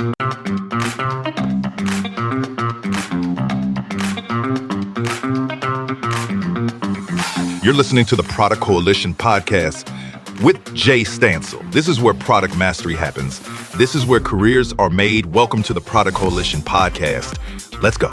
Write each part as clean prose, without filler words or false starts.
You're listening to the Product Coalition podcast with Jay Stansell. This is where product mastery happens. This is where careers are made. Welcome to the Product Coalition podcast. Let's go.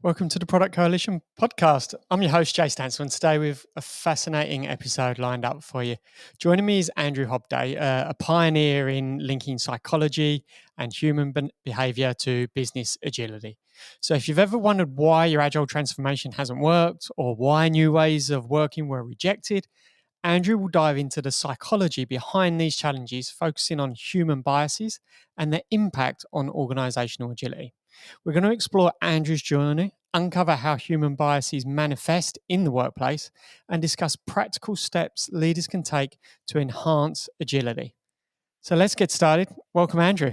Welcome to the Product Coalition podcast. I'm your host, Jay Stansell, and today we've a fascinating episode lined up for you. Joining me is Andrew Hobday, a pioneer in linking psychology and human behavior to business agility. So if you've ever wondered why your Agile transformation hasn't worked or why new ways of working were rejected, Andrew will dive into the psychology behind these challenges, focusing on human biases and their impact on organizational agility. We're going to explore Andrew's journey, uncover how human biases manifest in the workplace, and discuss practical steps leaders can take to enhance agility. So let's get started. Welcome, Andrew.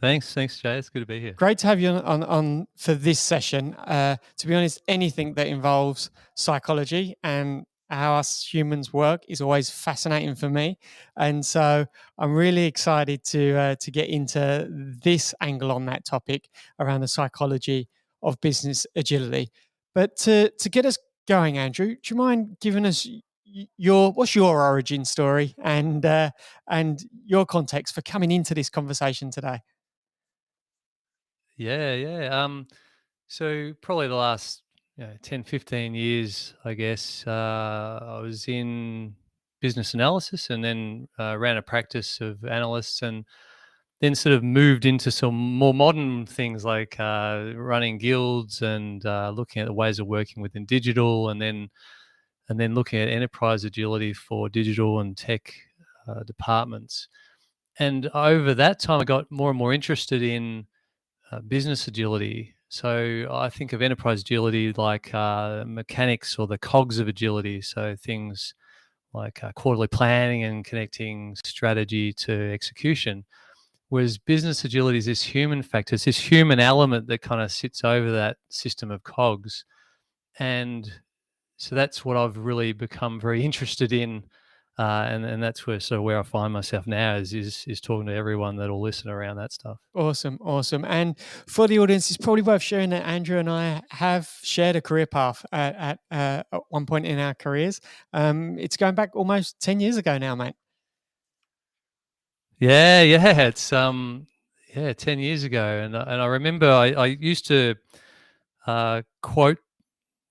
Thanks, Jay. It's good to be here. Great to have you on for this session. To be honest, anything that involves psychology and how us humans work is always fascinating for me, and so I'm really excited to get into this angle on that topic around the psychology of business agility. But to get us going, Andrew, do you mind giving us what's your origin story and your context for coming into this conversation today? Yeah. So probably the last 10, 15 years, I guess, I was in business analysis and then ran a practice of analysts, and then sort of moved into some more modern things like running guilds and looking at the ways of working within digital, and then looking at enterprise agility for digital and tech departments. And over that time, I got more and more interested in business agility. So I think of enterprise agility like mechanics or the cogs of agility. So things like quarterly planning and connecting strategy to execution. Whereas business agility is this human factor, it's this human element that kind of sits over that system of cogs. And so that's what I've really become very interested in. And that's where I find myself now is talking to everyone that'll listen around that stuff. Awesome. And for the audience, it's probably worth sharing that Andrew and I have shared a career path at one point in our careers. It's going back almost 10 years ago now, mate. Yeah. It's 10 years ago, and I remember I used to quote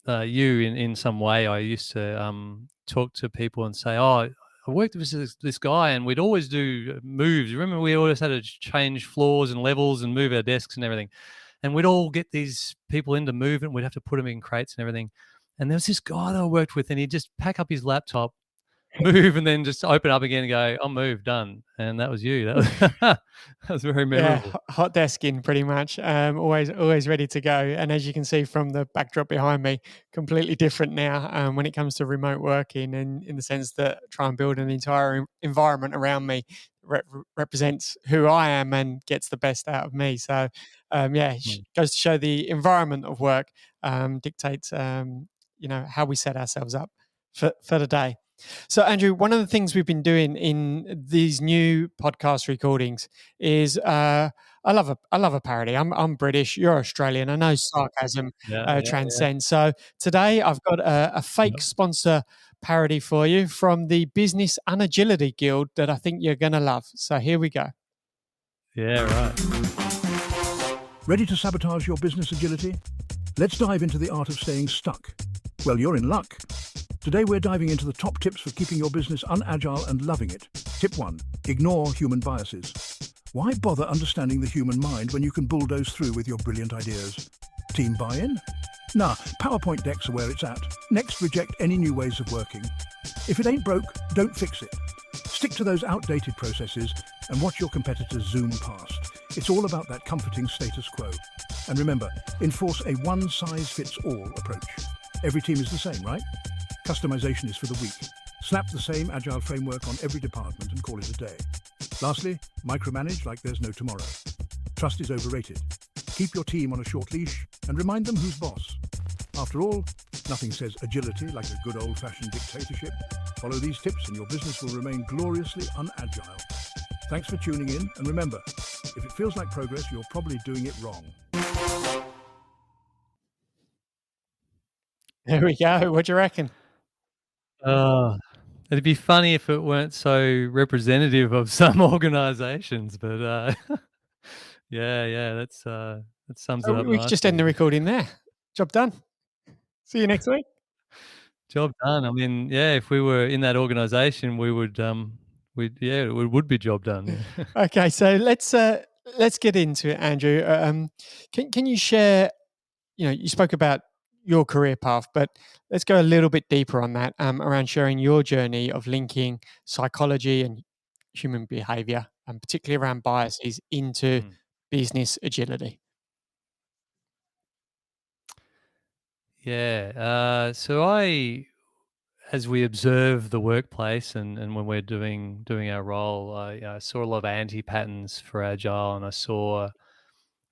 you in some way. I used to talk to people and say, I worked with this guy, and we'd always do moves. Remember, we always had to change floors and levels and move our desks and everything. And we'd all get these people into movement. We'd have to put them in crates and everything. And there was this guy that I worked with, and he'd just pack up his laptop, move, and then just open up again and go, "I'll move, done." And that was you. That was very memorable. Yeah, hot desking pretty much. Always ready to go. And as you can see from the backdrop behind me, completely different now when it comes to remote working, and in the sense that try and build an entire environment around me represents who I am and gets the best out of me. So goes to show the environment of work dictates how we set ourselves up for the day. So, Andrew, one of the things we've been doing in these new podcast recordings is I love a parody. I'm British, you're Australian. I know sarcasm transcends. So today I've got a fake sponsor parody for you from the Business Unagility Guild that I think you're going to love. So here we go. Yeah, right. Ready to sabotage your business agility? Let's dive into the art of staying stuck. Well, you're in luck. Today we're diving into the top tips for keeping your business unagile and loving it. Tip 1. Ignore human biases. Why bother understanding the human mind when you can bulldoze through with your brilliant ideas? Team buy-in? Nah, PowerPoint decks are where it's at. Next, reject any new ways of working. If it ain't broke, don't fix it. Stick to those outdated processes and watch your competitors zoom past. It's all about that comforting status quo. And remember, enforce a one-size-fits-all approach. Every team is the same, right? Customization is for the weak. Slap the same Agile framework on every department and call it a day. Lastly, micromanage like there's no tomorrow. Trust is overrated. keep your team on a short leash and remind them who's boss. After all, nothing says agility like a good old-fashioned dictatorship. Follow these tips and your business will remain gloriously unagile. Thanks for tuning in, and remember, if it feels like progress, you're probably doing it wrong. There we go. What do you reckon? It'd be funny if it weren't so representative of some organisations, but yeah, that sums it So up we could just end the nicely. recording there. Job done. See you next week. Job done. I mean, yeah, if we were in that organisation, we would, it would be job done. Yeah. Okay, so let's get into it, Andrew. Can you share? You spoke about your career path, but let's go a little bit deeper on that, around sharing your journey of linking psychology and human behavior, and particularly around biases, into business agility. Yeah. So as we observe the workplace and when we're doing our role, I saw a lot of anti-patterns for Agile, and I saw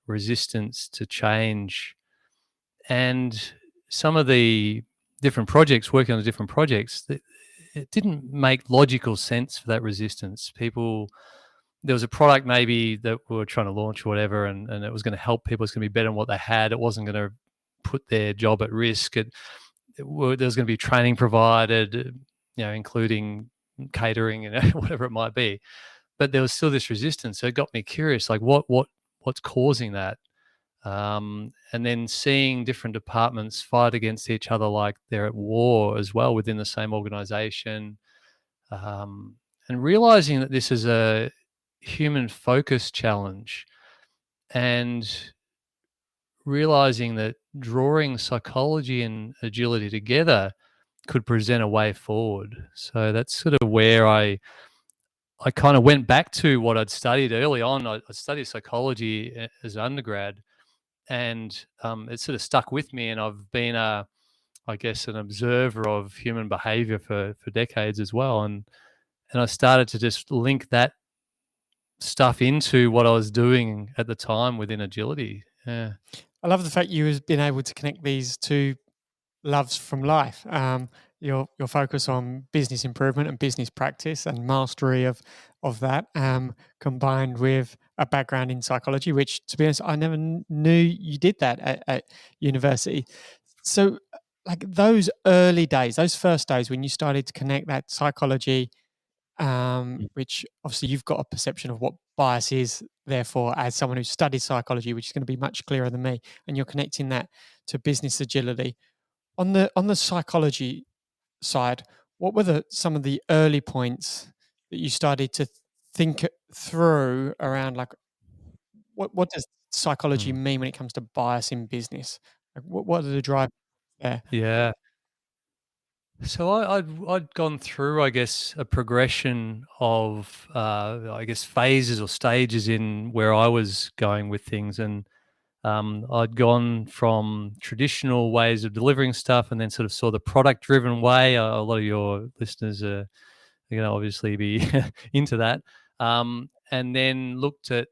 resistance to change. And some of the different projects, working on the different projects, it didn't make logical sense for that resistance. There was a product maybe that we were trying to launch or whatever, and it was going to help people. It's going to be better than what they had. It wasn't going to put their job at risk. There was going to be training provided, including catering and whatever it might be. But there was still this resistance. So it got me curious, like what's causing that? And then seeing different departments fight against each other like they're at war as well within the same organization, and realizing that this is a human focus challenge, and realizing that drawing psychology and agility together could present a way forward. So that's sort of where I kind of went back to what I'd studied early on. I studied psychology as an undergrad, and it sort of stuck with me, and I've been an observer of human behavior for decades as well, and I started to just link that stuff into what I was doing at the time within agility. Yeah. I love the fact you have been able to connect these two loves from life. Your focus on business improvement and business practice and mastery of that, combined with a background in psychology, which, to be honest, I never knew you did that at university. So, like those early days, those first days when you started to connect that psychology, which obviously you've got a perception of what bias is, therefore, as someone who studies psychology, which is going to be much clearer than me, and you're connecting that to business agility. On the psychology side, what were some of the early points that you started to think through around, like, what does psychology mean when it comes to bias in business? Like, what are the drivers there? Yeah. So I'd gone through, I guess, a progression of, phases or stages in where I was going with things, and I'd gone from traditional ways of delivering stuff, and then sort of saw the product-driven way. A lot of your listeners are going to obviously be into that, and then looked at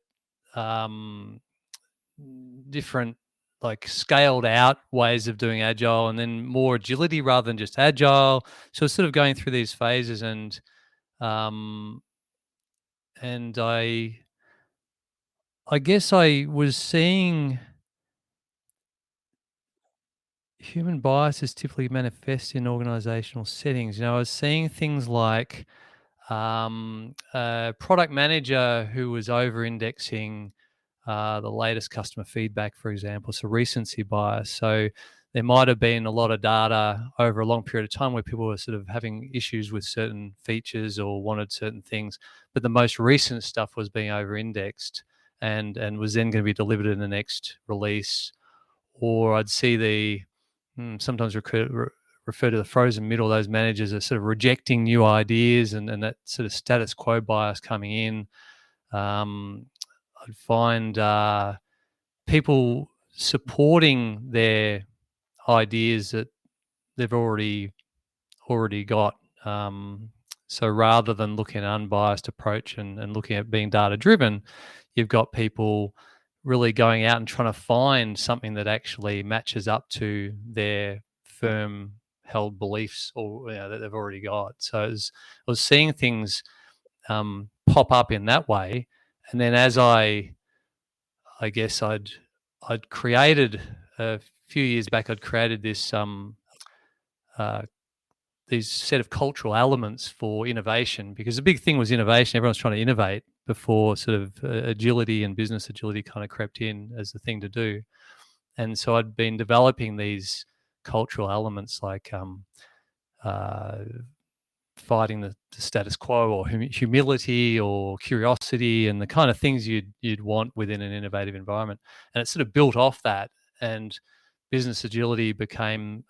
different, like, scaled out ways of doing agile, and then more agility rather than just agile. So sort of going through these phases, and I guess I was seeing human biases typically manifest in organizational settings. I was seeing things like a product manager who was over-indexing the latest customer feedback, for example, so recency bias. So there might have been a lot of data over a long period of time where people were sort of having issues with certain features or wanted certain things, but the most recent stuff was being over-indexed and was then going to be delivered in the next release. Or I'd see the sometimes refer to the frozen middle. Those managers are sort of rejecting new ideas, and that sort of status quo bias coming in. I'd find people supporting their ideas that they've already got. So rather than looking at an unbiased approach and looking at being data driven, you've got people really going out and trying to find something that actually matches up to their firm held beliefs or that they've already got. So I was seeing things pop up in that way, and then as I guess I'd created a few years back, I'd created this these set of cultural elements for innovation, because the big thing was innovation. Everyone's trying to innovate before sort of agility and business agility kind of crept in as the thing to do. And so I'd been developing these cultural elements like fighting the status quo, or humility, or curiosity, and the kind of things you'd want within an innovative environment. And it sort of built off that, and business agility became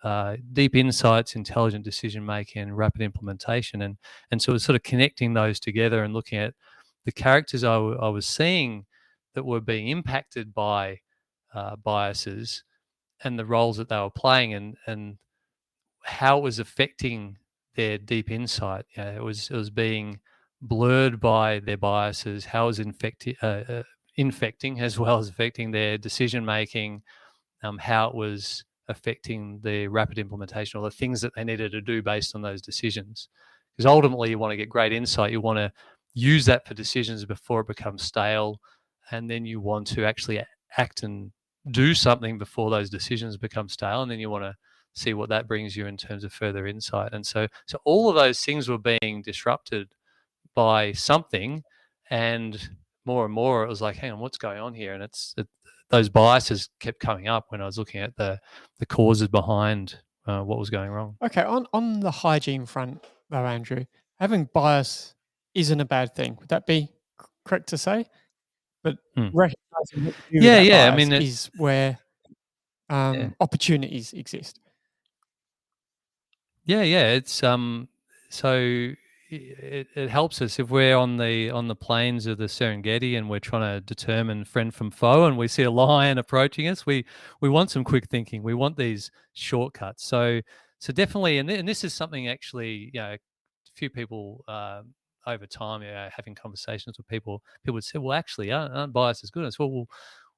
deep insights, intelligent decision making, and rapid implementation. And so it was sort of connecting those together and looking at the characters I was seeing that were being impacted by biases, and the roles that they were playing, and how it was affecting their deep insight. It was being blurred by their biases, how it was infecting as well as affecting their decision making, how it was affecting the rapid implementation, or the things that they needed to do based on those decisions. Because ultimately you want to get great insight, you want to use that for decisions before it becomes stale, and then you want to actually act and do something before those decisions become stale, and then you want to see what that brings you in terms of further insight. And so all of those things were being disrupted by something, and more it was like, hang on, what's going on here? And those biases kept coming up when I was looking at the causes behind what was going wrong. Okay, on the hygiene front, though, Andrew, having bias isn't a bad thing. Would that be correct to say? But recognizing that yeah. bias I mean, is where opportunities exist. Yeah. It's so it helps us if we're on the plains of the Serengeti and we're trying to determine friend from foe, and we see a lion approaching us. We want some quick thinking. We want these shortcuts. So definitely, and this is something actually, a few people over time, having conversations with people would say, well, actually, aren't biases good? And so,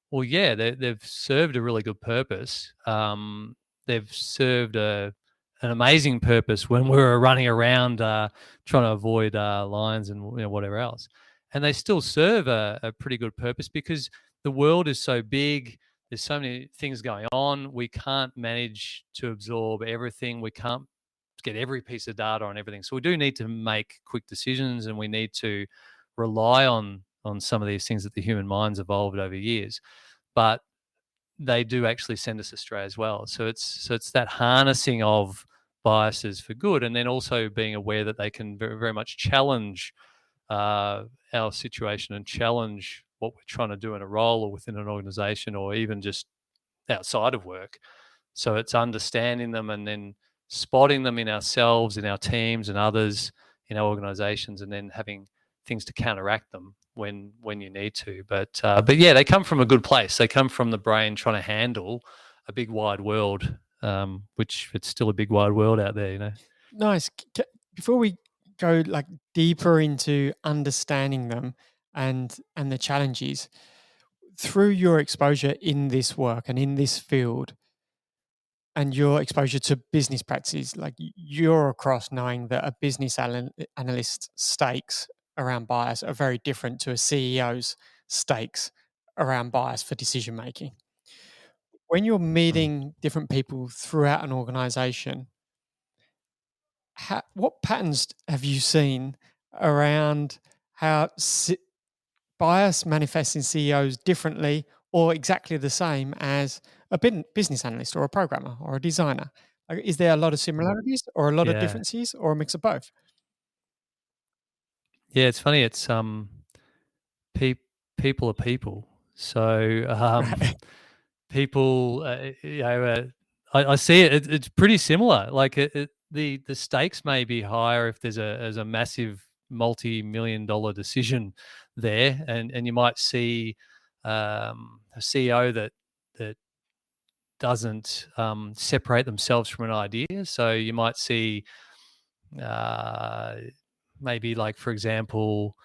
well, yeah, they've served a really good purpose. They've served an amazing purpose when we were running around trying to avoid lions and whatever else. And they still serve a pretty good purpose, because the world is so big. There's so many things going on. We can't manage to absorb everything. We can't get every piece of data on everything. So we do need to make quick decisions, and we need to rely on some of these things that the human mind's evolved over years. But they do actually send us astray as well. So it's that harnessing of biases for good, and then also being aware that they can very, very much challenge our situation and challenge what we're trying to do in a role or within an organization, or even just outside of work. So it's understanding them and then spotting them in ourselves, in our teams and others, in our organizations, and then having things to counteract them when you need to. But yeah, they come from a good place. They come from the brain trying to handle a big wide world, which it's still a big wide world out there, Nice. Before we go deeper into understanding them and the challenges, through your exposure in this work and in this field, and your exposure to business practices, you're across knowing that a business analyst's stakes around bias are very different to a CEO's stakes around bias for decision making. When you're meeting different people throughout an organization, what patterns have you seen around how bias manifests in CEOs differently or exactly the same as a business analyst or a programmer or a designer? Is there a lot of similarities or a lot of differences, or a mix of both? Yeah, it's funny. It's people are people. So people, I see it. It's pretty similar. The stakes may be higher if there's a massive multi-million-dollar decision there, and you might see a CEO that doesn't separate themselves from an idea. So you might see maybe, for example,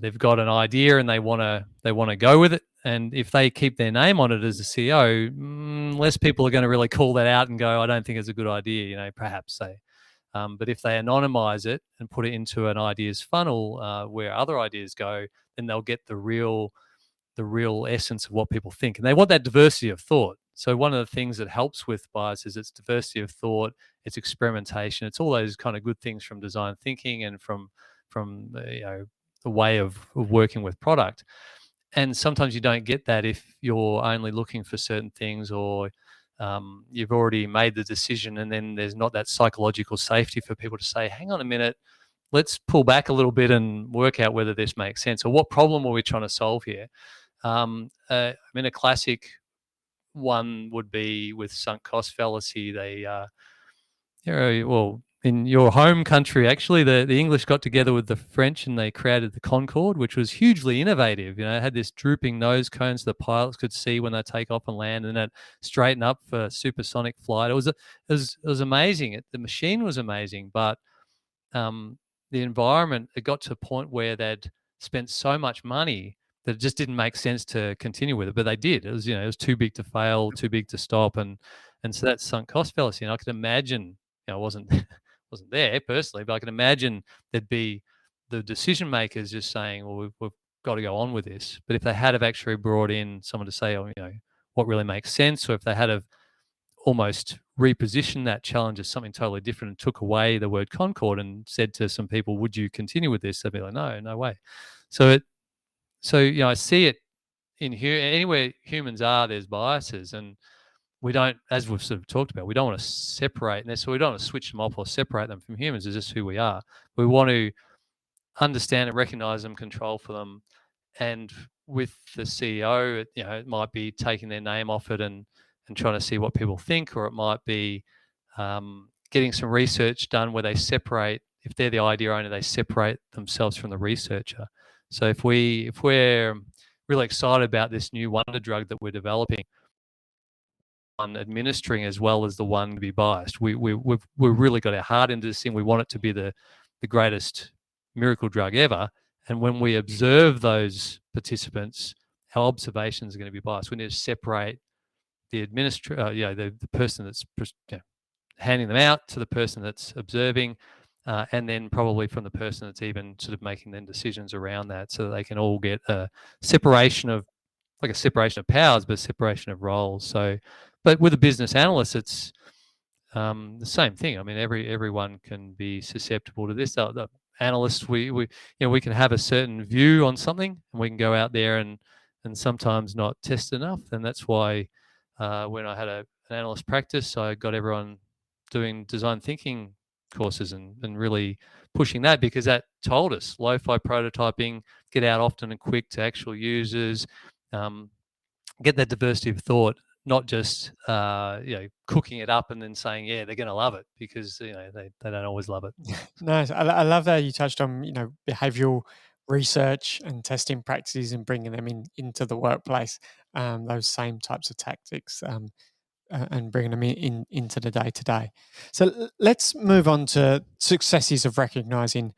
they've got an idea and they want to go with it, And if they keep their name on it as a CEO, less people are going to really call that out and go, I don't think it's a good idea, perhaps say. But if they anonymize it and put it into an ideas funnel where other ideas go, then they'll get the real essence of what people think. And they want that diversity of thought. So one of the things that helps with bias is its diversity of thought, its experimentation. It's all those kind of good things from design thinking and from the way of working with product. And sometimes you don't get that if you're only looking for certain things, or you've already made the decision, and then there's not that psychological safety for people to say, hang on a minute, let's pull back a little bit and work out whether this makes sense, or what problem are we trying to solve here. A classic one would be with sunk cost fallacy. They, in your home country, actually, the English got together with the French and they created the Concorde, which was hugely innovative. It had this drooping nose cone so the pilots could see when they take off and land, and it straightened up for supersonic flight. It was amazing. The machine was amazing, but the environment, it got to a point where they'd spent so much money that it just didn't make sense to continue with it. But they did. It was too big to fail, too big to stop, and so that's sunk cost fallacy. And I could imagine, I wasn't there personally, but I can imagine there'd be the decision makers just saying, well, we've got to go on with this. But if they had have actually brought in someone to say, what really makes sense, or if they had have almost repositioned that challenge as something totally different and took away the word Concorde and said to some people, would you continue with this? They'd be like, no way. So I see it in anywhere humans are, there's biases, and we don't, as we've sort of talked about, we don't want to separate this, so we don't want to switch them off or separate them from humans. It's just who we are. We want to understand and recognize them, control for them. And with the CEO, it might be taking their name off it and trying to see what people think, or it might be getting some research done where they separate, if they're the idea owner, they separate themselves from the researcher. So if we're really excited about this new wonder drug that we're developing, on administering as well as the one to be biased, we've really got our heart into this thing. We want it to be the greatest miracle drug ever. And when we observe those participants, our observations are going to be biased. We need to separate the administrator, the person that's handing them out, to the person that's observing, and then probably from the person that's even sort of making then decisions around that, so that they can all get a separation of powers, but a separation of roles. So, but with a business analyst, it's the same thing. I mean, everyone can be susceptible to this. The analysts, we can have a certain view on something, and we can go out there and sometimes not test enough. And that's why when I had an analyst practice, I got everyone doing design thinking courses and really pushing that, because that told us lo-fi prototyping, get out often and quick to actual users, get that diversity of thought, not just cooking it up and then saying, yeah, they're going to love it, because they don't always love it. Nice. I love that you touched on behavioral research and testing practices and bringing them into the workplace, those same types of tactics, and bringing them into the day-to-day. So let's move on to successes of recognizing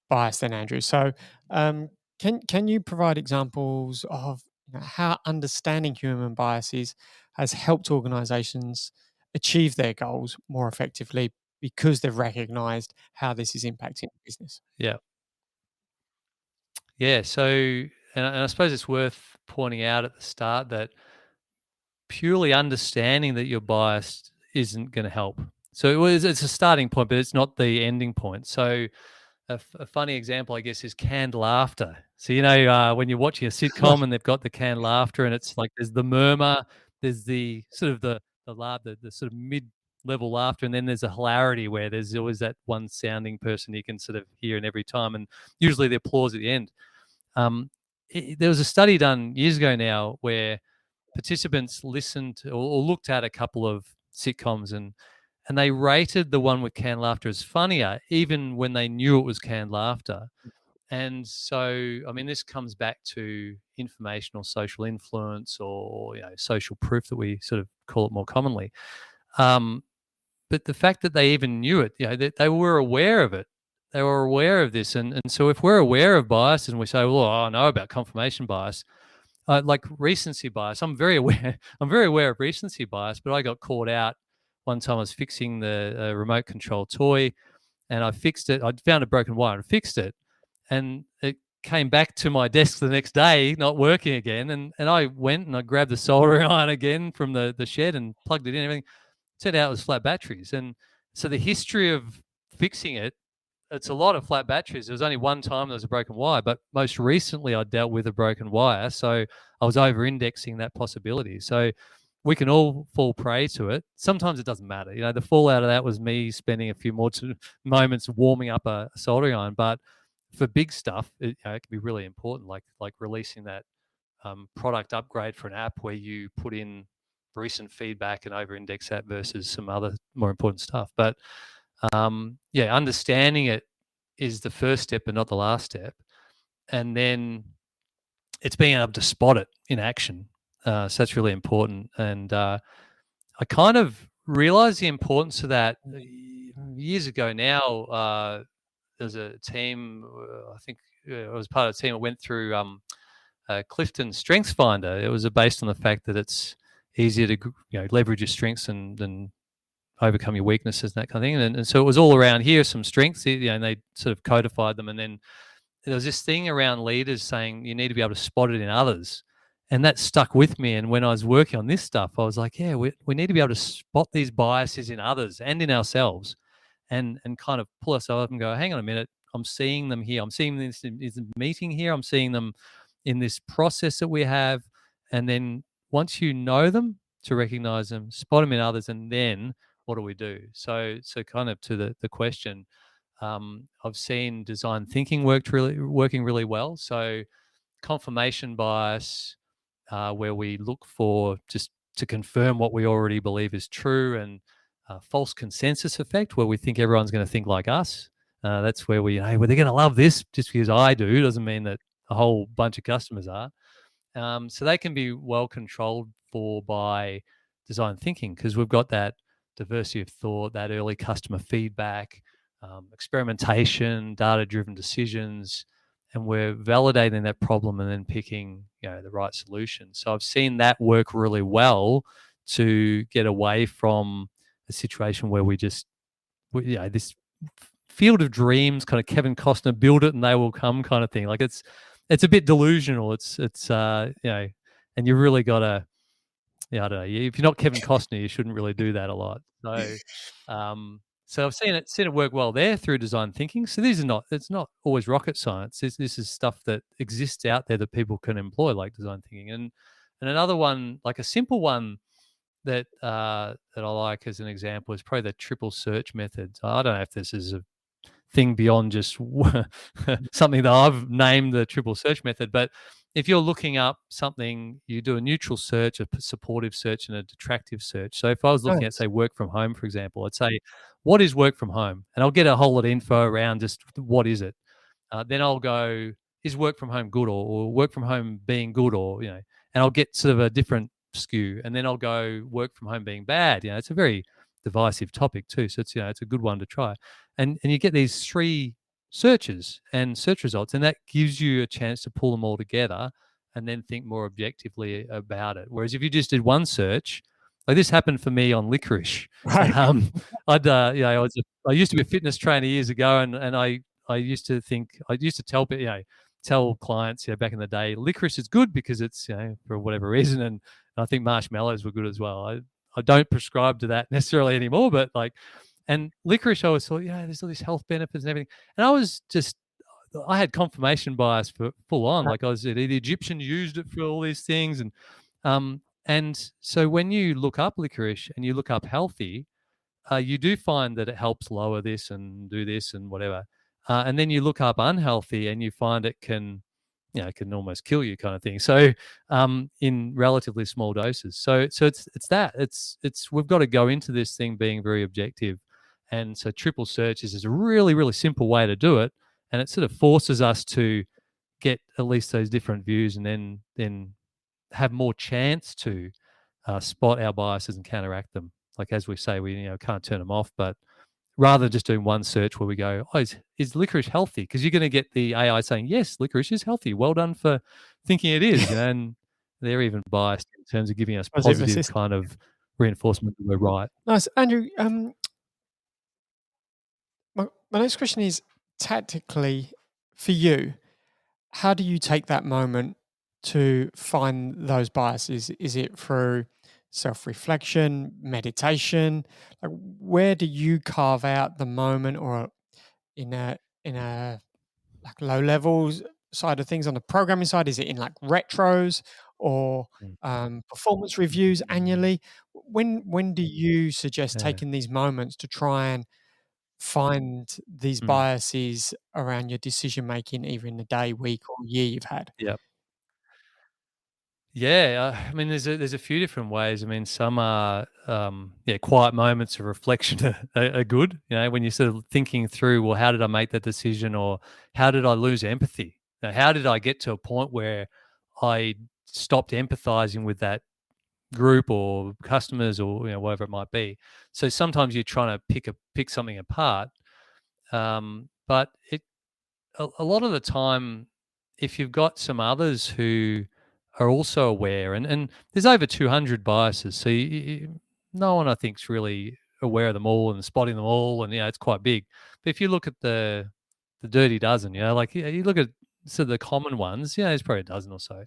bias then, Andrew. So can you provide examples of how understanding human biases has helped organizations achieve their goals more effectively because they've recognized how this is impacting business? Yeah. So, and I suppose it's worth pointing out at the start that purely understanding that you're biased isn't going to help. So it's a starting point, but it's not the ending point. So a funny example, I guess, is canned laughter. So, when you're watching a sitcom and they've got the canned laughter, and it's like there's the murmur, there's the sort of the laugh, the sort of mid-level laughter, and then there's a hilarity where there's always that one sounding person you can sort of hear in every time, and usually the applause at the end. There was a study done years ago now where participants listened to, or looked at a couple of sitcoms, and they rated the one with canned laughter as funnier, even when they knew it was canned laughter. And so, I mean, this comes back to informational social influence, or social proof that we sort of call it more commonly. But the fact that they even knew it, they were aware of it. They were aware of this. And so if we're aware of bias and we say, well, I know about confirmation bias, like recency bias. I'm very aware. I'm very aware of recency bias, but I got caught out one time. I was fixing the remote control toy, and I fixed it. I found a broken wire and fixed it, and it came back to my desk the next day, not working again. And I went and I grabbed the soldering iron again from the shed and plugged it in. Everything turned out it was flat batteries, and so the history of fixing it, it's a lot of flat batteries. There was only one time there was a broken wire, but most recently I dealt with a broken wire. So I was over-indexing that possibility. So we can all fall prey to it. Sometimes it doesn't matter. You know, the fallout of that was me spending a few more moments warming up a soldering iron. But for big stuff, it can be really important, like releasing that product upgrade for an app where you put in recent feedback and over-index that versus some other more important stuff. But understanding it is the first step and not the last step. And then it's being able to spot it in action. So that's really important. And I kind of realized the importance of that years ago now. There's a team, I think I was part of a team that went through Clifton Strengths Finder. It was based on the fact that it's easier to leverage your strengths and overcome your weaknesses and that kind of thing. And so it was all around here, some strengths, and they sort of codified them. And then there was this thing around leaders saying you need to be able to spot it in others. And that stuck with me. And when I was working on this stuff, I was like, yeah, we need to be able to spot these biases in others and in ourselves and kind of pull ourselves up and go, hang on a minute, I'm seeing them here. I'm seeing this in this meeting here. I'm seeing them in this process that we have. And then once you know them, to recognize them, spot them in others, and then what do we do? So kind of to the question, I've seen design thinking working really well. So confirmation bias, where we look for just to confirm what we already believe is true, and false consensus effect, where we think everyone's going to think like us. That's where they're going to love this just because I do. Doesn't mean that a whole bunch of customers are. So they can be well controlled for by design thinking, because we've got that diversity of thought, that early customer feedback, experimentation, data-driven decisions, and we're validating that problem and then picking the right solution. So I've seen that work really well to get away from a situation where we just, this field of dreams, kind of Kevin Costner, build it and they will come kind of thing. Like it's a bit delusional. It's and you really got to, I don't know. If you're not Kevin Costner, you shouldn't really do that a lot. So I've seen it work well there through design thinking. So it's not always rocket science. This is stuff that exists out there that people can employ, like design thinking. And another one, like a simple one that I like as an example, is probably the triple search method. I don't know if this is a thing beyond just something that I've named the triple search method, but if you're looking up something, you do a neutral search, a supportive search, and a detractive search. So if I was looking at, say, work from home, for example, I'd say, what is work from home? And I'll get a whole lot of info around just what is it. Then I'll go, is work from home good, or work from home being good, or, and I'll get sort of a different skew. And then I'll go work from home being bad. It's a very divisive topic too. So it's a good one to try. And you get these three searches and search results, and that gives you a chance to pull them all together and then think more objectively about it. Whereas if you just did one search, like this happened for me on licorice. Right. I used to be a fitness trainer years ago, and I used to tell clients, back in the day, licorice is good because it's, for whatever reason, and I think marshmallows were good as well. I don't prescribe to that necessarily anymore, but and licorice, I always thought, there's all these health benefits and everything. And I had confirmation bias for full on. Like the Egyptians used it for all these things. And so when you look up licorice and you look up healthy, you do find that it helps lower this and do this and whatever. And then you look up unhealthy and you find it can almost kill you, kind of thing. So in relatively small doses. So it's we've got to go into this thing being very objective. And so triple searches is a really, really simple way to do it. And it sort of forces us to get at least those different views, and then have more chance to spot our biases and counteract them. Like, as we say, we can't turn them off, but rather than just doing one search where we go, is licorice healthy? Because you're going to get the AI saying, yes, licorice is healthy. Well done for thinking it is. And they're even biased in terms of giving us Positive positive assist. kind of reinforcement that we're right. Nice. Andrew, my next question is, tactically, for you, how do you take that moment to find those biases? Is it through self-reflection, meditation? Like, where do you carve out the moment, or in a like low levels side of things on the programming side? Is it in like retros or performance reviews annually? When do you suggest Yeah. taking these moments to try and find these biases around your decision making, either in the day, week, or year you've had? Yep. Yeah, I mean, there's a few different ways. I mean, some are quiet moments of reflection are good. You know, when you're sort of thinking through, well, how did I make that decision, or how did I lose empathy? Now, how did I get to a point where I stopped empathizing with that group or customers, or whatever it might be? So sometimes you're trying to pick something apart, but a lot of the time, if you've got some others who are also aware, and there's over 200 biases, so no one, I think, is really aware of them all and spotting them all, and it's quite big. But if you look at the dirty dozen, like you look at sort of the common ones, there's probably a dozen or so,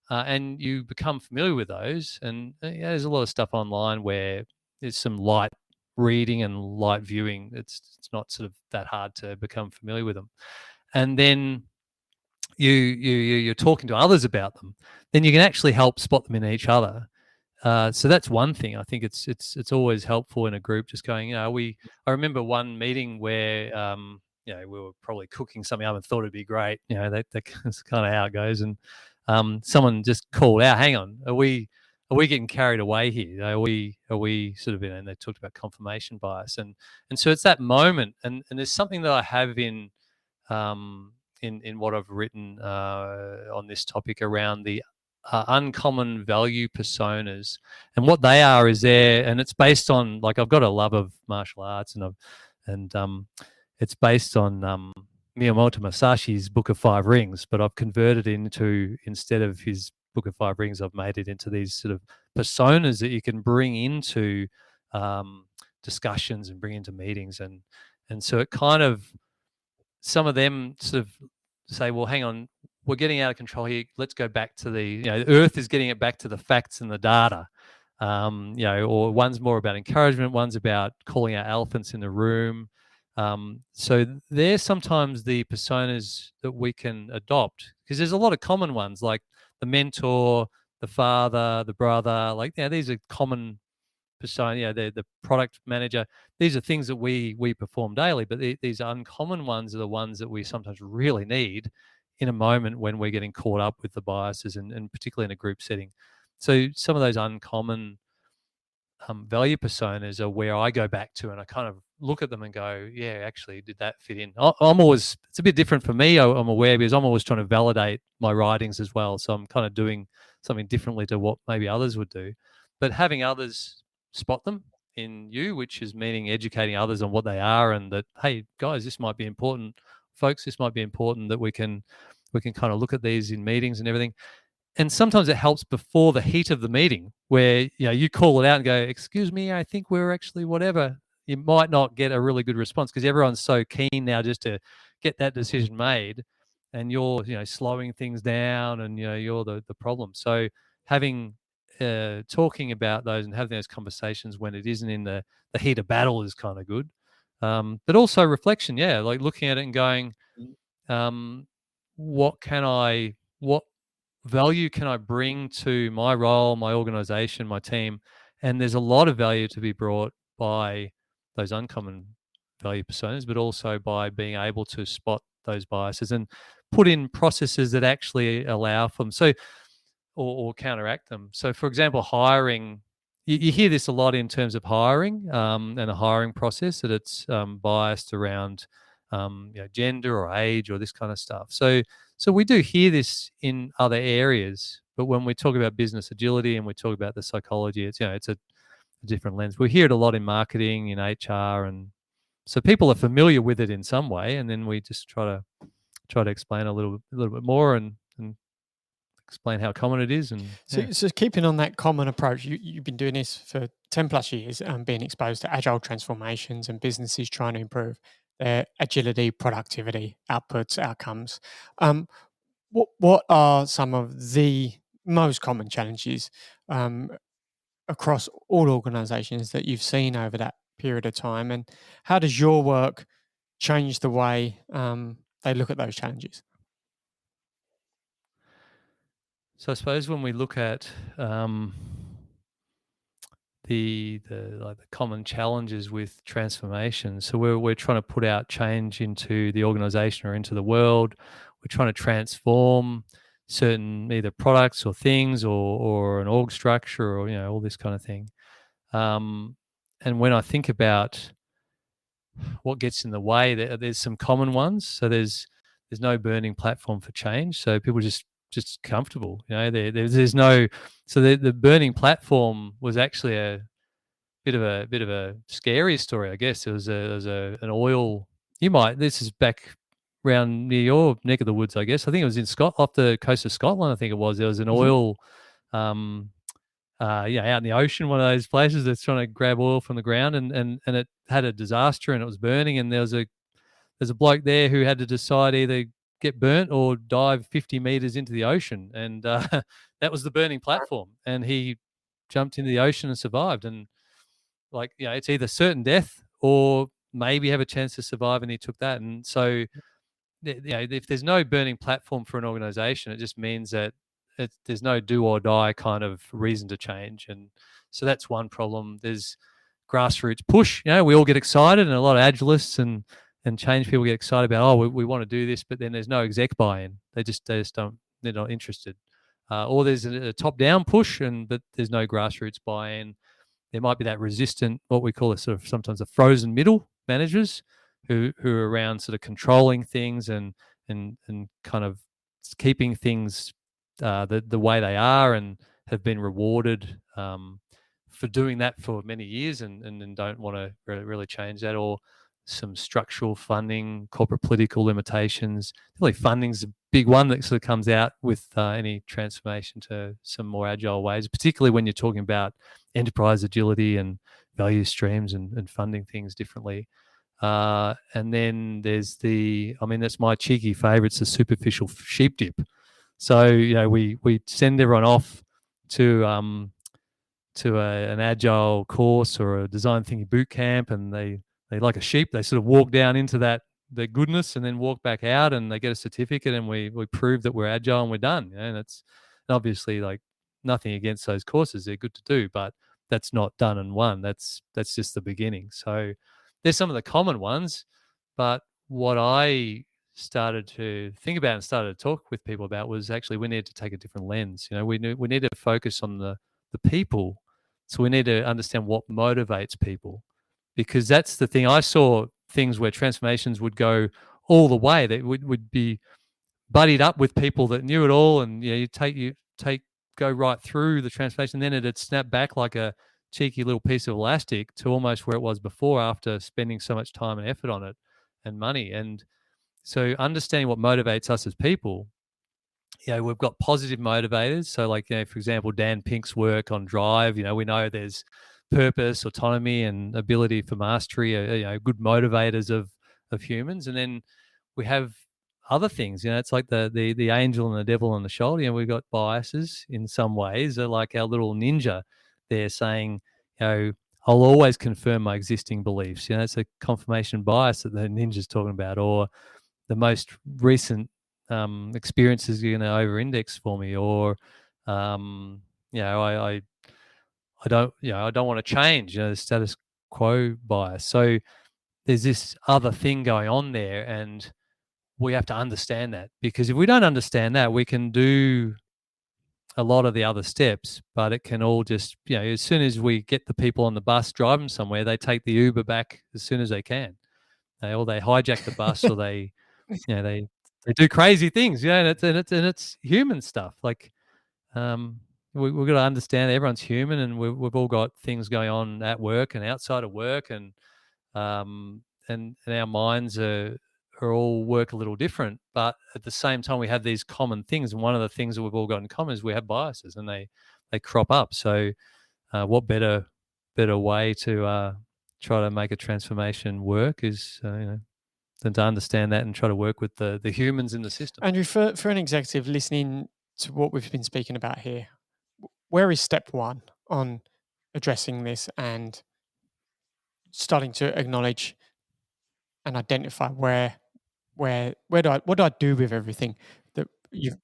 and you become familiar with those, and there's a lot of stuff online where there's some light reading and light viewing. It's not sort of that hard to become familiar with them. And then you're talking to others about them, then you can actually help spot them in each other. So that's one thing. I think it's always helpful in a group, just going, I remember one meeting where we were probably cooking something up and thought it'd be great. That's kind of how it goes. And someone just called out, "Hang on, are we getting carried away here? Are we sort of?" And they talked about confirmation bias, and so it's that moment. And there's something that I have in what I've written on this topic around the uncommon value personas, and what they are is and it's based on, like, I've got a love of martial arts, and it's based on Miyamoto Musashi's Book of Five Rings, but I've converted into, instead of his Book of Five Rings, I've made it into these sort of personas that you can bring into discussions and bring into meetings, and so it kind of, some of them sort of say, well, hang on, we're getting out of control here. Let's go back to the Earth is getting it back to the facts and the data. Or one's more about encouragement, one's about calling out elephants in the room. So they're sometimes the personas that we can adopt, because there's a lot of common ones, like the mentor, the father, the brother. Like, these are common persona, the product manager. These are things that we perform daily, but these uncommon ones are the ones that we sometimes really need in a moment when we're getting caught up with the biases, and particularly in a group setting. So some of those uncommon value personas are where I go back to, and I kind of look at them and go, yeah, actually, did that fit in? I'm always, it's a bit different for me, I'm aware, because I'm always trying to validate my writings as well. So I'm kind of doing something differently to what maybe others would do. But having others spot them in you, which is meaning educating others on what they are, and that, hey, guys, this might be important. Folks, this might be important, that we can kind of look at these in meetings and everything. And sometimes it helps before the heat of the meeting, where you call it out and go, excuse me, I think we're actually whatever. You might not get a really good response because everyone's so keen now just to get that decision made, and you're slowing things down, and you're the problem. So having talking about those and having those conversations when it isn't in the heat of battle is kind of good. But also reflection, like looking at it and going, what value can I bring to my role, my organization, my team? And there's a lot of value to be brought by those uncommon value personas, but also by being able to spot those biases and put in processes that actually allow for them. So, or counteract them. So, for example, hiring, you hear this a lot in terms of hiring and a hiring process, that it's biased around gender or age or this kind of stuff. So we do hear this in other areas, but when we talk about business agility and we talk about the psychology, it's it's a different lens. We hear it a lot in marketing, in HR, and so people are familiar with it in some way, and then we just try to explain a little bit more and explain how common it is. And So keeping on that common approach, you've been doing this for 10 plus years, being exposed to agile transformations and businesses trying to improve their agility, productivity, outputs, outcomes. What are some of the most common challenges across all organizations that you've seen over that period of time? And how does your work change the way they look at those challenges? So I suppose when we look at the common challenges with transformation, so we're trying to put out change into the organization or into the world. We're trying to transform certain either products or things or an org structure or all this kind of thing. And when I think about what gets in the way, there's some common ones. So there's no burning platform for change. So people just comfortable. There's no. So the burning platform was actually a bit of a scary story, I guess. It was an oil. This is back around near your neck of the woods, I guess. I think it was in off the coast of Scotland. I think it was. There was an oil. Out in the ocean, one of those places that's trying to grab oil from the ground, and it had a disaster and it was burning, and there's a bloke there who had to decide either get burnt or dive 50 meters into the ocean, and that was the burning platform, and he jumped into the ocean and survived. And it's either certain death or maybe have a chance to survive, and he took that. And so if there's no burning platform for an organization, it just means that there's no do or die kind of reason to change. And so that's one problem. There's grassroots push. We all get excited, and a lot of agilists and change people get excited about, we want to do this, but then there's no exec buy-in. They just don't. They're not interested. Or there's a top-down push, but there's no grassroots buy-in. There might be that resistant, what we call sometimes a frozen middle managers who are around sort of controlling things and kind of keeping things the way they are, and have been rewarded for doing that for many years and don't want to really change that. Or some structural funding, corporate political limitations. Really, funding's a big one that sort of comes out with any transformation to some more agile ways, particularly when you're talking about enterprise agility and value streams and funding things differently. And then there's that's my cheeky favorite, it's the superficial sheep dip. So, we send everyone off to an agile course or a design thinking boot camp, and they like a sheep, they sort of walk down into their goodness and then walk back out, and they get a certificate, and we prove that we're agile and we're done. And it's obviously nothing against those courses, they're good to do, but that's not done and won. That's just the beginning. So there's some of the common ones, but what I started to think about and started to talk with people about was actually we need to take a different lens. We need to focus on the people. So we need to understand what motivates people, because that's the thing. I saw things where transformations would go all the way. That would be buddied up with people that knew it all, and you go right through the transformation, then it'd snap back like a cheeky little piece of elastic to almost where it was before, after spending so much time and effort on it and money. And so understanding what motivates us as people, we've got positive motivators. So for example, Dan Pink's work on drive, we know there's purpose, autonomy, and ability for mastery are good motivators of humans. And then we have other things, it's like the angel and the devil on the shoulder. We've got biases in some ways. They're like our little ninja. They're saying, I'll always confirm my existing beliefs. It's a confirmation bias that the ninja's talking about. Or the most recent experiences are going to over-index for me. Or I don't want to change, the status quo bias. So there's this other thing going on there, and we have to understand that, because if we don't understand that, we can do a lot of the other steps, but it can all just, as soon as we get the people on the bus, drive them somewhere, they take the Uber back as soon as they can. They hijack the bus, or they do crazy things, and it's human stuff. We've got to understand everyone's human, and we've all got things going on at work and outside of work, and our minds are are all work a little different, but at the same time we have these common things. And one of the things that we've all got in common is we have biases, and they crop up. So what better way to try to make a transformation work is than to understand that and try to work with the humans in the system. Andrew, for an executive listening to what we've been speaking about here, where is step one on addressing this and starting to acknowledge and identify what do I do with everything that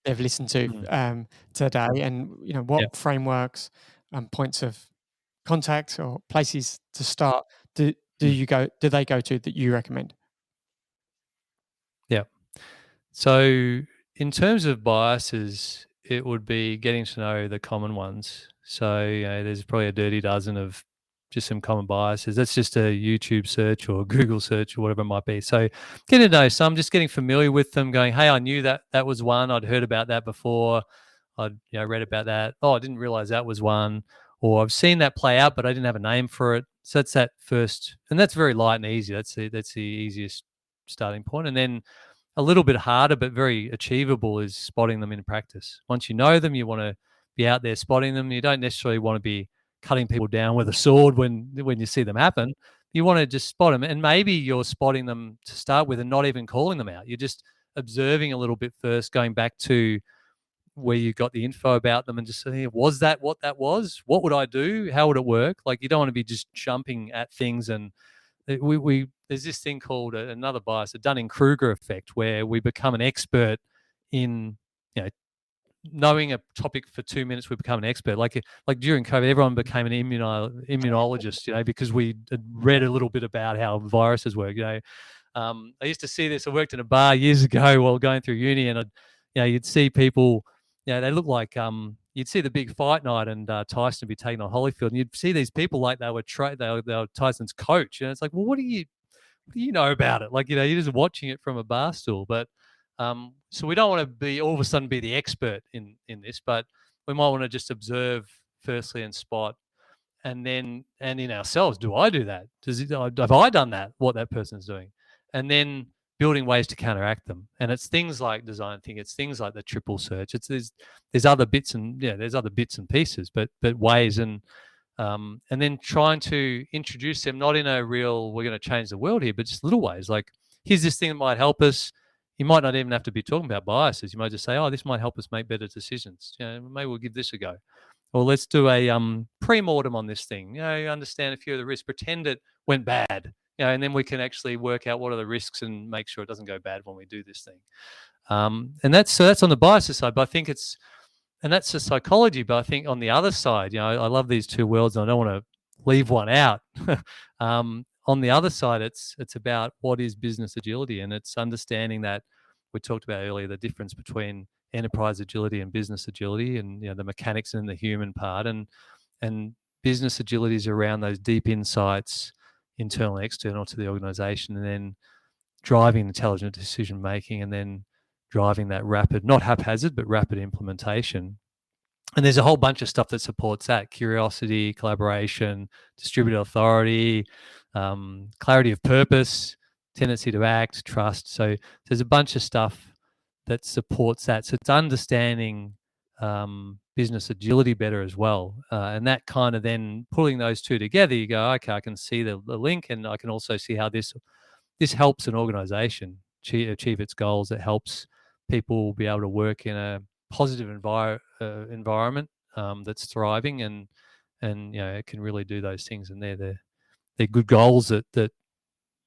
they've listened to today, and what frameworks and points of contact or places to start do they go to that you recommend? Yeah. So in terms of biases, it would be getting to know the common ones. So there's probably a dirty dozen of just some common biases. That's just a YouTube search or Google search or whatever it might be. So getting to know some, just getting familiar with them, going, hey, I knew that was one. I'd heard about that before. I'd read about that. Oh, I didn't realize that was one. Or I've seen that play out, but I didn't have a name for it. So that's that first, and that's very light and easy. That's the easiest starting point. And then a little bit harder, but very achievable, is spotting them in practice. Once you know them, you want to be out there spotting them. You don't necessarily want to be cutting people down with a sword when you see them happen. You want to just spot them, and maybe you're spotting them to start with and not even calling them out. You're just observing a little bit first, going back to where you got the info about them and just saying, was that what that was? What would I do? How would it work? Like, you don't want to be just jumping at things. And there's this thing called another bias, a Dunning-Kruger effect, where we become an expert in knowing a topic for 2 minutes. We become an expert. Like during COVID, everyone became an immunologist, because we had read a little bit about how viruses work. I used to see this. I worked in a bar years ago while going through uni, and you'd see people. They look like you'd see the big fight night, and Tyson would be taken on Holyfield, and you'd see these people like they were Tyson's coach, and it's like, well, what do you know about it? Like, you're just watching it from a bar stool. But so we don't want to be all of a sudden be the expert in this, but we might want to just observe firstly and spot, and in ourselves, do I do that? Have I done that? What that person's doing, and then building ways to counteract them. And it's things like design thinking. It's things like the triple search. There's other bits and pieces, but ways, and then trying to introduce them, not in a real, we're going to change the world here, but just little ways. Like, here's this thing that might help us. You might not even have to be talking about biases. You might just say, oh, this might help us make better decisions. Maybe we'll give this a go. Or let's do a pre-mortem on this thing. Understand a few of the risks. Pretend it went bad. And then we can actually work out what are the risks and make sure it doesn't go bad when we do this thing. And that's on the biases side. But I think that's the psychology. But I think on the other side, I love these two worlds, and I don't want to leave one out. On the other side, it's about what is business agility, and it's understanding that we talked about earlier, the difference between enterprise agility and business agility, and the mechanics and the human part, and business agility is around those deep insights, internal and external to the organization, and then driving intelligent decision making, and then driving that rapid, not haphazard, but rapid implementation. And there's a whole bunch of stuff that supports that: curiosity, collaboration, distributed authority, clarity of purpose, tendency to act, trust. So there's a bunch of stuff that supports that. So it's understanding business agility better as well. And that kind of then pulling those two together, you go, okay, I can see the link, and I can also see how this helps an organization achieve its goals. It helps people be able to work in a positive environment that's thriving, and it can really do those things. And they're good goals that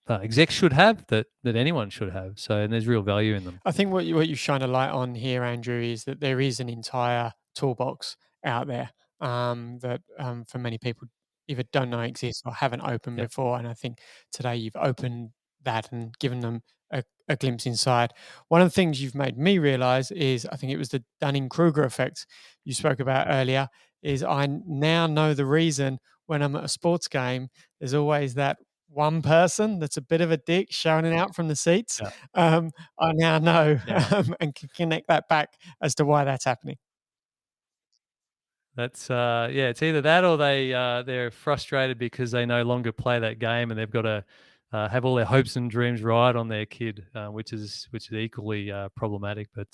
execs should have, that anyone should have. So, and there's real value in them. I think what you shine a light on here, Andrew, is that there is an entire toolbox out there that for many people either don't know exists or haven't opened before. And I think today you've opened that and given them a glimpse inside. One of the things you've made me realize is, I think it was the Dunning-Kruger effect you spoke about earlier, is I now know the reason when I'm at a sports game, there's always that one person that's a bit of a dick shouting out from the seats. I now know and can connect that back as to why that's happening. That's it's either that or they're frustrated because they no longer play that game, and they've got to have all their hopes and dreams ride on their kid, which is equally problematic. But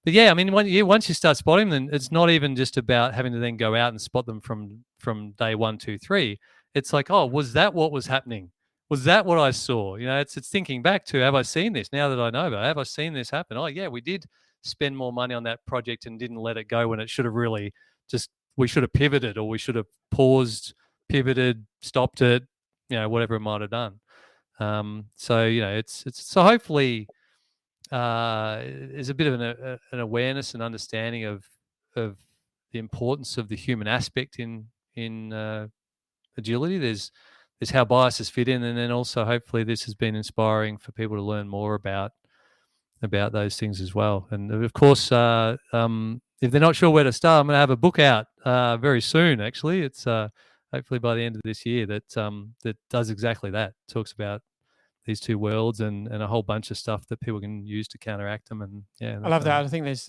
yeah, I mean, once you start spotting them, it's not even just about having to then go out and spot them from day 1, 2, 3. It's like, oh, was that what was happening? Was that what I saw? It's thinking back to, have I seen this now that I know about it? Have I seen this happen? Oh yeah, we did spend more money on that project and didn't let it go when it should have really we should have pivoted, or we should have paused, pivoted, stopped it, whatever it might have done. So it's so hopefully there's a bit of an awareness and understanding of the importance of the human aspect in agility. There's how biases fit in, and then also hopefully this has been inspiring for people to learn more about those things as well. And of course, if they're not sure where to start, I'm going to have a book out very soon. Actually, it's hopefully by the end of this year that does exactly that. Talks about these two worlds and a whole bunch of stuff that people can use to counteract them. And yeah, I love that. I think there's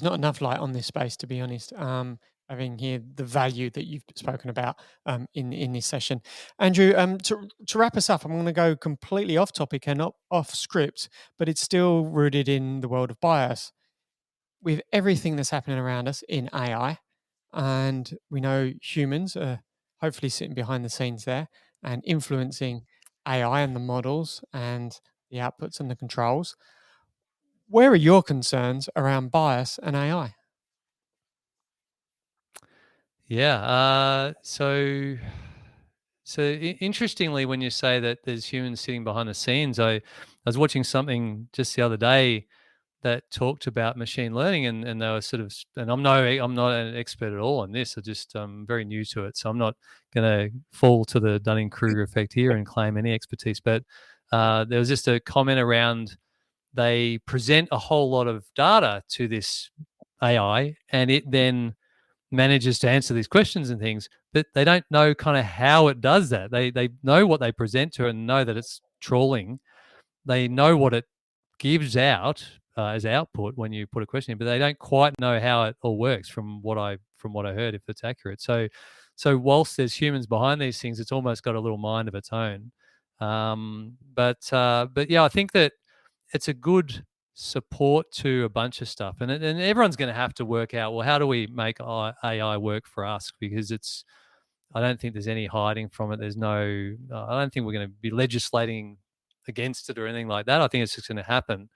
not enough light on this space, to be honest. Having here the value that you've spoken about in this session, Andrew. To wrap us up, I'm going to go completely off topic and off script, but it's still rooted in the world of bias. With everything that's happening around us in AI, and we know humans are hopefully sitting behind the scenes there and influencing AI and the models and the outputs and the controls. Where are your concerns around bias and AI? Yeah. So interestingly, when you say that there's humans sitting behind the scenes, I was watching something just the other day that talked about machine learning, and they were sort of, and I'm not an expert at all on this. I just very new to it, so I'm not going to fall to the Dunning-Kruger effect here and claim any expertise. But there was just a comment around, they present a whole lot of data to this AI, and it then manages to answer these questions and things, but they don't know kind of how it does that. They know what they present to and know that it's trawling. They know what it gives out as output when you put a question in, but they don't quite know how it all works from what I heard, if it's accurate. So whilst there's humans behind these things, it's almost got a little mind of its own. But yeah, I think that it's a good support to a bunch of stuff, and everyone's going to have to work out, well, how do we make AI work for us? Because I don't think there's any hiding from it. I don't think we're going to be legislating against it or anything like that. I think it's just going to happen,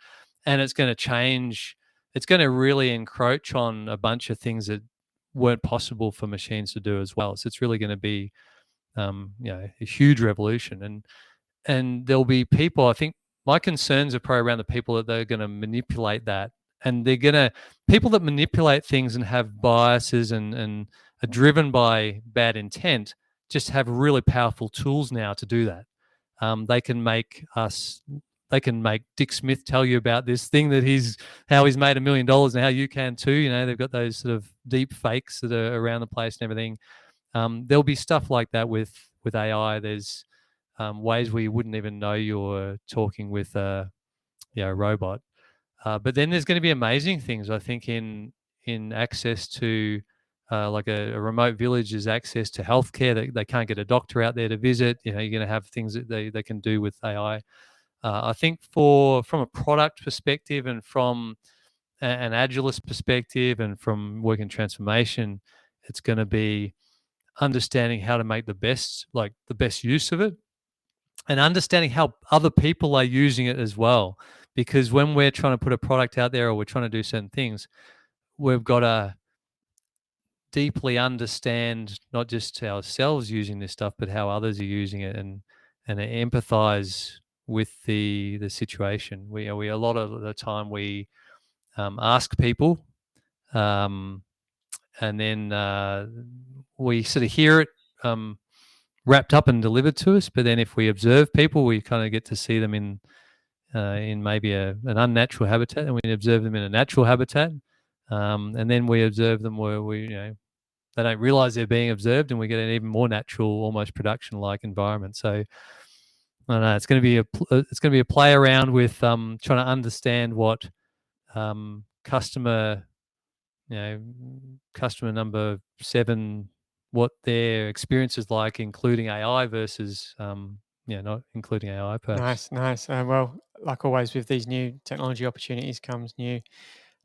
and it's going to change. It's going to really encroach on a bunch of things that weren't possible for machines to do as well. So it's really going to be, a huge revolution, and there'll be people. I think my concerns are probably around the people that they're going to manipulate that, and people that manipulate things and have biases and are driven by bad intent just have really powerful tools now to do that. They can make Dick Smith tell you about this thing that how he's made $1 million and how you can too. They've got those sort of deep fakes that are around the place and everything. There'll be stuff like that with AI. There's ways where you wouldn't even know you're talking with a robot. But then there's going to be amazing things, I think, in access to like a remote village's access to healthcare. They can't get a doctor out there to visit. You're going to have things that they can do with AI. I think from a product perspective and from an Agilist perspective and from work in transformation, it's going to be understanding how to make the best use of it, and understanding how other people are using it as well. Because when we're trying to put a product out there or we're trying to do certain things, we've got to deeply understand not just ourselves using this stuff, but how others are using it, and empathize with the situation. We a lot of the time we ask people, and then we sort of hear it wrapped up and delivered to us. But then if we observe people, we kind of get to see them in maybe an unnatural habitat, and we observe them in a natural habitat, and then we observe them where they don't realize they're being observed, and we get an even more natural, almost production-like environment. So I don't know, it's going to be a play around with trying to understand what customer number 7, what their experience is like, including AI versus not including AI perhaps. Nice. Well, like always with these new technology opportunities comes new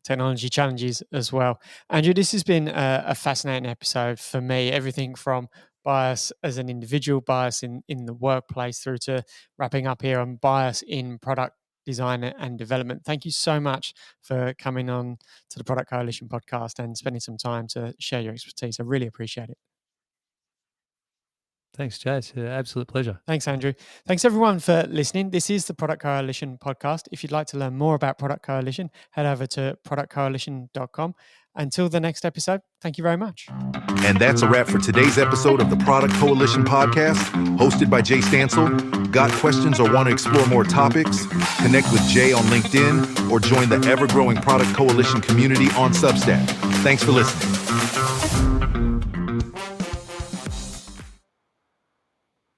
technology challenges as well. Andrew, this has been a fascinating episode for me. Everything from bias as an individual, bias in the workplace, through to wrapping up here on bias in product design and development. Thank you so much for coming on to the Product Coalition podcast and spending some time to share your expertise. I really appreciate it. Thanks, Jay. It's an absolute pleasure. Thanks, Andrew. Thanks, everyone, for listening. This is the Product Coalition podcast. If you'd like to learn more about Product Coalition, head over to productcoalition.com. Until the next episode, thank you very much. And that's a wrap for today's episode of the Product Coalition podcast, hosted by Jay Stansell. Got questions or want to explore more topics? Connect with Jay on LinkedIn or join the ever-growing Product Coalition community on Substack. Thanks for listening.